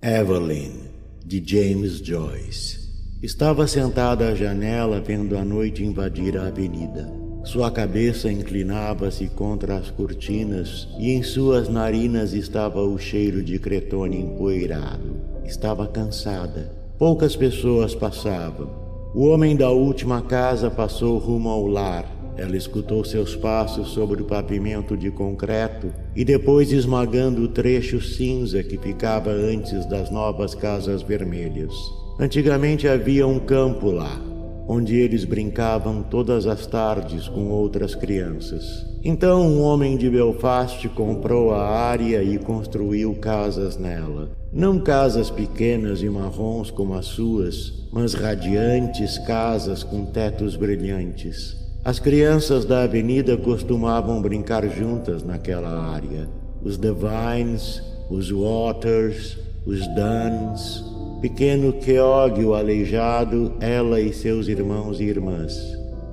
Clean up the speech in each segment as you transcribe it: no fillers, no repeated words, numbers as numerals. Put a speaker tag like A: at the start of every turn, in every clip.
A: Evelyn, de James Joyce. Estava sentada à janela vendo a noite invadir a avenida. Sua cabeça inclinava-se contra as cortinas e em suas narinas estava o cheiro de cretone empoeirado. Estava cansada. Poucas pessoas passavam. O homem da última casa passou rumo ao lar. Ela escutou seus passos sobre o pavimento de concreto e depois esmagando o trecho cinza que ficava antes das novas casas vermelhas. Antigamente havia um campo lá, onde eles brincavam todas as tardes com outras crianças. Então um homem de Belfast comprou a área e construiu casas nela. Não casas pequenas e marrons como as suas, mas radiantes casas com tetos brilhantes. As crianças da avenida costumavam brincar juntas naquela área. Os Devines, os Waters, os Dunns, pequeno Keogh, o aleijado, ela e seus irmãos e irmãs.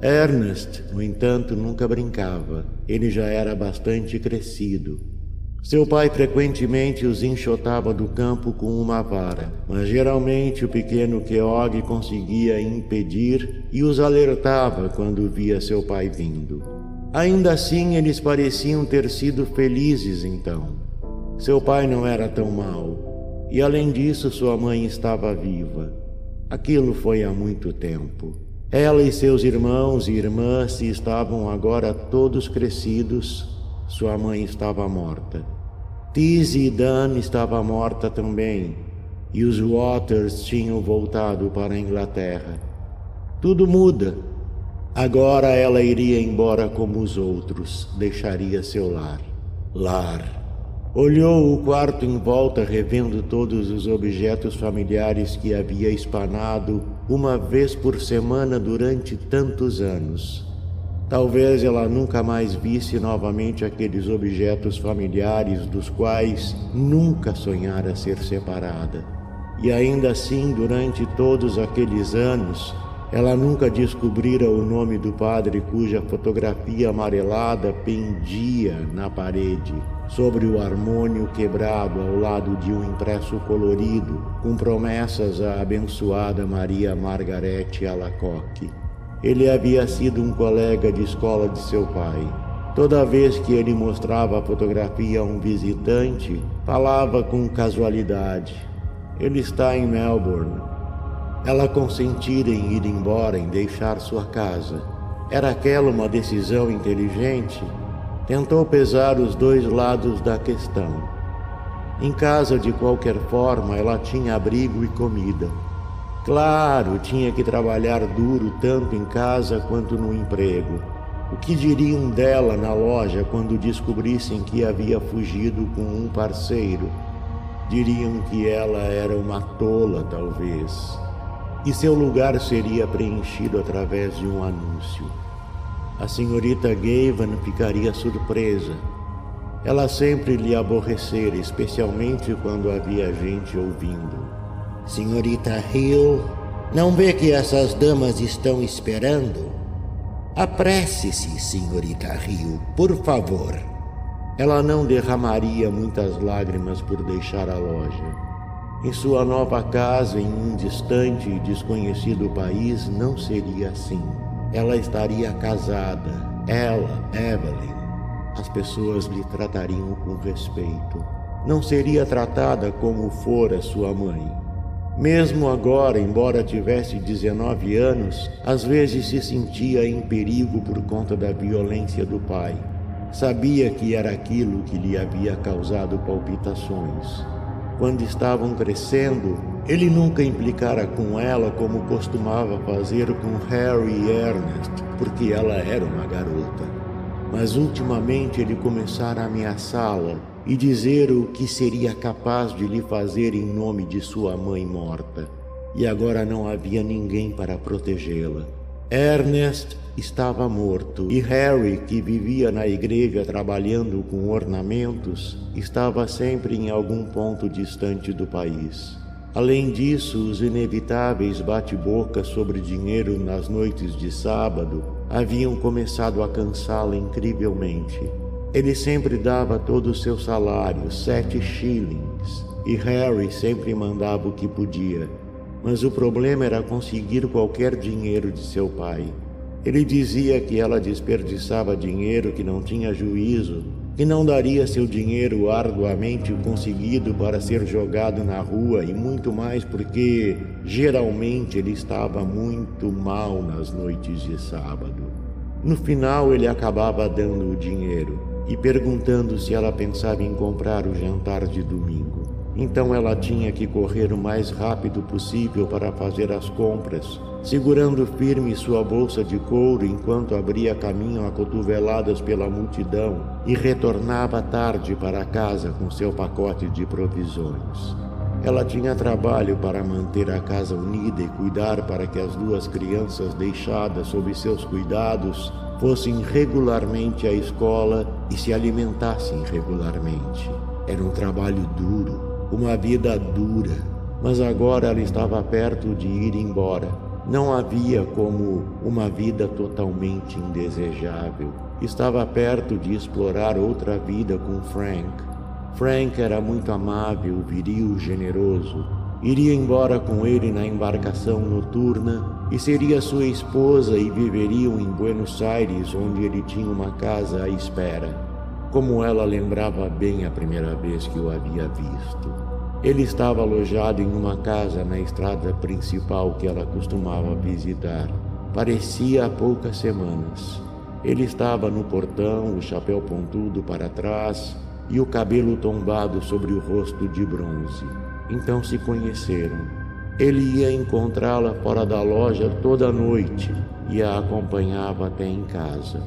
A: Ernest, no entanto, nunca brincava. Ele já era bastante crescido. Seu pai frequentemente os enxotava do campo com uma vara, mas geralmente o pequeno Keogh conseguia impedir e os alertava quando via seu pai vindo. Ainda assim, eles pareciam ter sido felizes então. Seu pai não era tão mau, e além disso sua mãe estava viva. Aquilo foi há muito tempo. Ela e seus irmãos e irmãs estavam agora todos crescidos. Sua mãe estava morta. Tizzy e Dan estava morta também, e os Waters tinham voltado para a Inglaterra. Tudo muda. Agora ela iria embora como os outros, deixaria seu lar. Olhou o quarto em volta, revendo todos os objetos familiares que havia espanado uma vez por semana durante tantos anos. Talvez ela nunca mais visse novamente aqueles objetos familiares dos quais nunca sonhara ser separada. E ainda assim, durante todos aqueles anos, ela nunca descobrira o nome do padre cuja fotografia amarelada pendia na parede, sobre o harmônio quebrado ao lado de um impresso colorido, com promessas à abençoada Maria Margarete Alacoque. Ele havia sido um colega de escola de seu pai. Toda vez que ele mostrava a fotografia a um visitante, falava com casualidade: "Ele está em Melbourne." Ela consentira em ir embora, em deixar sua casa. Era aquela uma decisão inteligente? Tentou pesar os dois lados da questão. Em casa, de qualquer forma, ela tinha abrigo e comida. Claro, tinha que trabalhar duro tanto em casa quanto no emprego. O que diriam dela na loja quando descobrissem que havia fugido com um parceiro? Diriam que ela era uma tola, talvez. E seu lugar seria preenchido através de um anúncio. A senhorita Gavan ficaria surpresa. Ela sempre lhe aborrecera, especialmente quando havia gente ouvindo.
B: Senhorita Hill, não vê que essas damas estão esperando? Apresse-se, senhorita Hill, por favor.
A: Ela não derramaria muitas lágrimas por deixar a loja. Em sua nova casa, em um distante e desconhecido país, não seria assim. Ela estaria casada. Ela, Evelyn. As pessoas lhe tratariam com respeito. Não seria tratada como fora sua mãe. Mesmo agora, embora tivesse 19 anos, às vezes se sentia em perigo por conta da violência do pai. Sabia que era aquilo que lhe havia causado palpitações. Quando estavam crescendo, ele nunca implicara com ela como costumava fazer com Harry e Ernest, porque ela era uma garota. Mas ultimamente ele começara a ameaçá-la e dizer o que seria capaz de lhe fazer em nome de sua mãe morta. E agora não havia ninguém para protegê-la. Ernest estava morto e Harry, que vivia na igreja trabalhando com ornamentos, estava sempre em algum ponto distante do país. Além disso, os inevitáveis bate-bocas sobre dinheiro nas noites de sábado haviam começado a cansá-la incrivelmente. Ele sempre dava todo o seu salário, 7 shillings, e Harry sempre mandava o que podia. Mas o problema era conseguir qualquer dinheiro de seu pai. Ele dizia que ela desperdiçava dinheiro, que não tinha juízo, que não daria seu dinheiro arduamente conseguido para ser jogado na rua e muito mais porque, geralmente, ele estava muito mal nas noites de sábado. No final, ele acabava dando o dinheiro e perguntando se ela pensava em comprar o jantar de domingo. Então ela tinha que correr o mais rápido possível para fazer as compras, segurando firme sua bolsa de couro enquanto abria caminho a cotoveladas pela multidão e retornava tarde para casa com seu pacote de provisões. Ela tinha trabalho para manter a casa unida e cuidar para que as duas crianças deixadas sob seus cuidados fossem regularmente à escola e se alimentassem regularmente. Era um trabalho duro, uma vida dura, mas agora ela estava perto de ir embora. Não havia como uma vida totalmente indesejável. Estava perto de explorar outra vida com Frank. Frank era muito amável, viril, generoso. Iria embora com ele na embarcação noturna e seria sua esposa e viveriam em Buenos Aires, onde ele tinha uma casa à espera. Como ela lembrava bem a primeira vez que o havia visto. Ele estava alojado em uma casa na estrada principal que ela costumava visitar. Parecia há poucas semanas. Ele estava no portão, o chapéu pontudo para trás e o cabelo tombado sobre o rosto de bronze. Então se conheceram. Ele ia encontrá-la fora da loja toda noite e a acompanhava até em casa.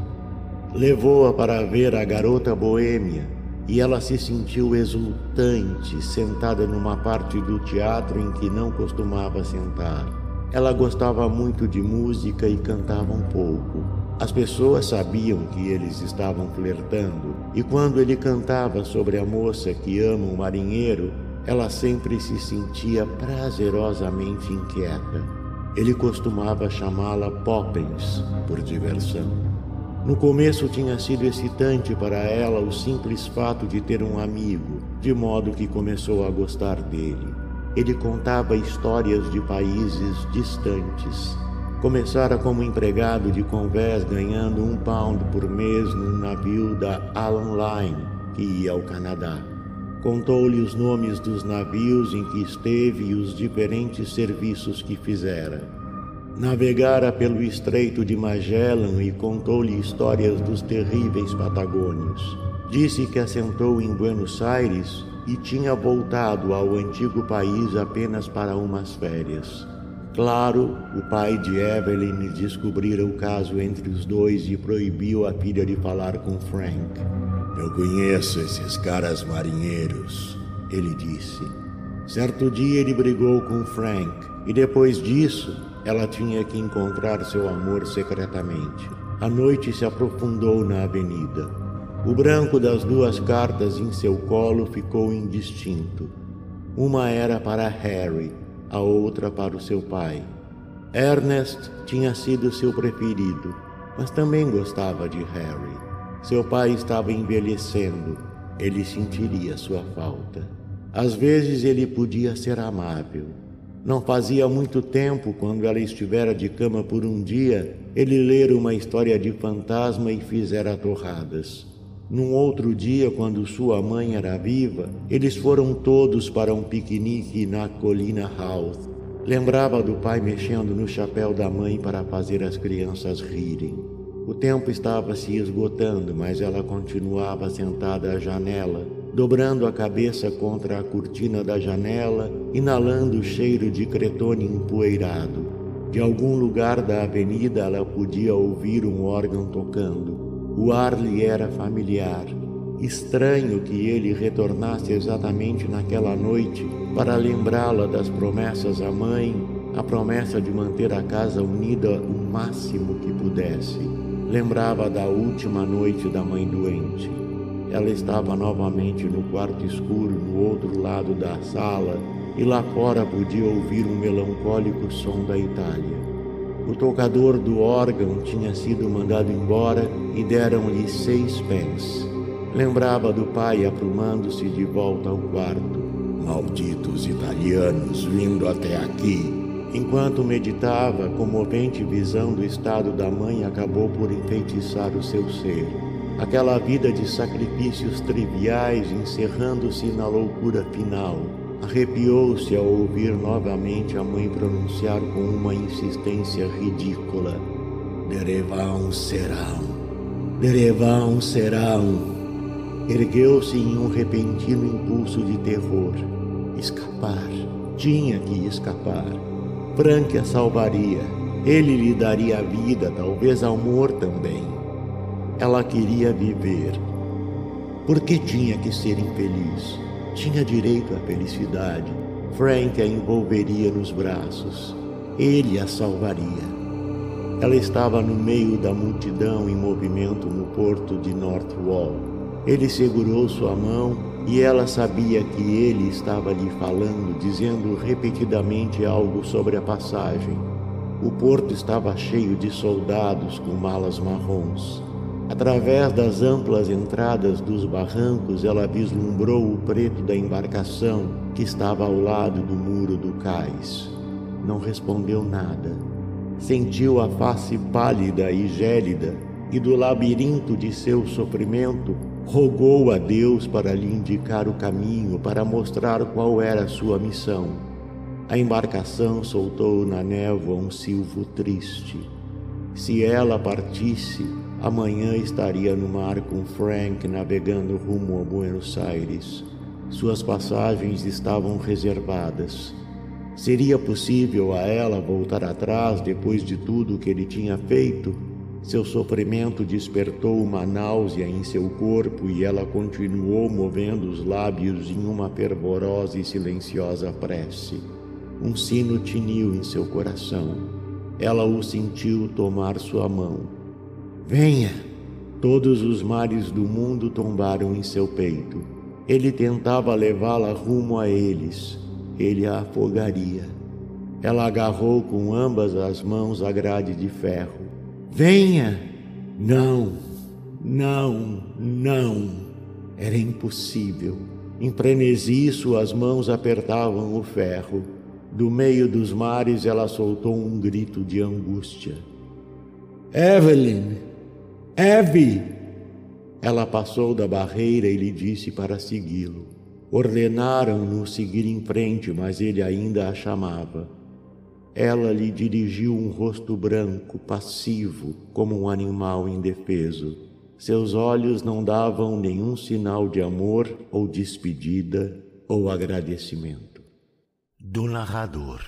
A: Levou-a para ver a garota boêmia e ela se sentiu exultante, sentada numa parte do teatro em que não costumava sentar. Ela gostava muito de música e cantava um pouco. As pessoas sabiam que eles estavam flertando, e quando ele cantava sobre a moça que ama o marinheiro, ela sempre se sentia prazerosamente inquieta. Ele costumava chamá-la Poppins, por diversão. No começo tinha sido excitante para ela o simples fato de ter um amigo, de modo que começou a gostar dele. Ele contava histórias de países distantes. Começara como empregado de convés ganhando £1 por mês num navio da Allan Line, que ia ao Canadá. Contou-lhe os nomes dos navios em que esteve e os diferentes serviços que fizera. Navegara pelo Estreito de Magellan e contou-lhe histórias dos terríveis Patagônios. Disse que assentou em Buenos Aires e tinha voltado ao antigo país apenas para umas férias. Claro, o pai de Evelyn descobrira o caso entre os dois e proibiu a filha de falar com Frank.
B: Eu conheço esses caras marinheiros, ele disse.
A: Certo dia ele brigou com Frank e depois disso ela tinha que encontrar seu amor secretamente. A noite se aprofundou na avenida. O branco das duas cartas em seu colo ficou indistinto. Uma era para Harry, a outra para o seu pai. Ernest tinha sido seu preferido, mas também gostava de Harry. Seu pai estava envelhecendo, ele sentiria sua falta. Às vezes ele podia ser amável. Não fazia muito tempo, quando ela estivera de cama por um dia, ele lera uma história de fantasma e fizera torradas. Num outro dia, quando sua mãe era viva, eles foram todos para um piquenique na Colina House. Lembrava do pai mexendo no chapéu da mãe para fazer as crianças rirem. O tempo estava se esgotando, mas ela continuava sentada à janela, dobrando a cabeça contra a cortina da janela, inalando o cheiro de cretone empoeirado. De algum lugar da avenida ela podia ouvir um órgão tocando. O ar lhe era familiar. Estranho que ele retornasse exatamente naquela noite para lembrá-la das promessas à mãe, a promessa de manter a casa unida o máximo que pudesse. Lembrava da última noite da mãe doente. Ela estava novamente no quarto escuro, no outro lado da sala, e lá fora podia ouvir um melancólico som da Itália. O tocador do órgão tinha sido mandado embora e deram-lhe 6 pence. Lembrava do pai aprumando-se de volta ao quarto.
B: Malditos italianos vindo até aqui.
A: Enquanto meditava, a comovente visão do estado da mãe acabou por enfeitiçar o seu ser. Aquela vida de sacrifícios triviais encerrando-se na loucura final. Arrepiou-se ao ouvir novamente a mãe pronunciar com uma insistência ridícula:
B: Derevão serão, Derevão serão.
A: Ergueu-se em um repentino impulso de terror. Escapar. Tinha que escapar. Frank a salvaria. Ele lhe daria a vida, talvez amor também. Ela queria viver. Por que tinha que ser infeliz? Tinha direito à felicidade. Frank a envolveria nos braços. Ele a salvaria. Ela estava no meio da multidão em movimento no porto de North Wall. Ele segurou sua mão e ela sabia que ele estava lhe falando, dizendo repetidamente algo sobre a passagem. O porto estava cheio de soldados com malas marrons. Através das amplas entradas dos barrancos, ela vislumbrou o preto da embarcação que estava ao lado do muro do cais. Não respondeu nada. Sentiu a face pálida e gélida e do labirinto de seu sofrimento rogou a Deus para lhe indicar o caminho, para mostrar qual era sua missão. A embarcação soltou na névoa um silvo triste. Se ela partisse, amanhã estaria no mar com Frank navegando rumo a Buenos Aires. Suas passagens estavam reservadas. Seria possível a ela voltar atrás depois de tudo que ele tinha feito? Seu sofrimento despertou uma náusea em seu corpo e ela continuou movendo os lábios em uma fervorosa e silenciosa prece. Um sino tiniu em seu coração. Ela o sentiu tomar sua mão. Venha! Todos os mares do mundo tombaram em seu peito. Ele tentava levá-la rumo a eles. Ele a afogaria. Ela agarrou com ambas as mãos a grade de ferro. Venha! Não, não, não. Era impossível. Em frenesi, suas mãos apertavam o ferro. Do meio dos mares, ela soltou um grito de angústia. Evelyn! Evie! Ela passou da barreira e lhe disse para segui-lo. Ordenaram-no seguir em frente, mas ele ainda a chamava. Ela lhe dirigiu um rosto branco, passivo, como um animal indefeso. Seus olhos não davam nenhum sinal de amor ou despedida ou agradecimento.
C: Do narrador.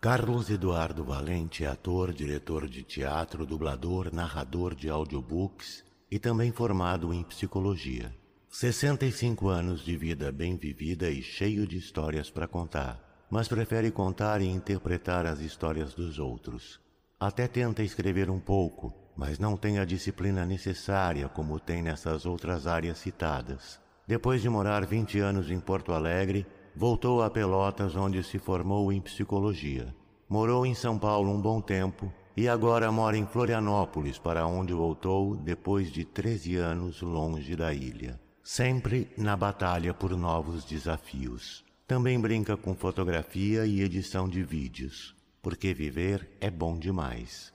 C: Carlos Eduardo Valente é ator, diretor de teatro, dublador, narrador de audiobooks e também formado em psicologia. 65 anos de vida bem vivida e cheio de histórias para contar, mas prefere contar e interpretar as histórias dos outros. Até tenta escrever um pouco, mas não tem a disciplina necessária como tem nessas outras áreas citadas. Depois de morar 20 anos em Porto Alegre, voltou a Pelotas, onde se formou em psicologia. Morou em São Paulo um bom tempo e agora mora em Florianópolis, para onde voltou depois de 13 anos longe da ilha. Sempre na batalha por novos desafios. Também brinca com fotografia e edição de vídeos, porque viver é bom demais.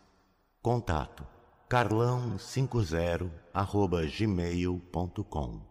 C: Contato: carlão50@gmail.com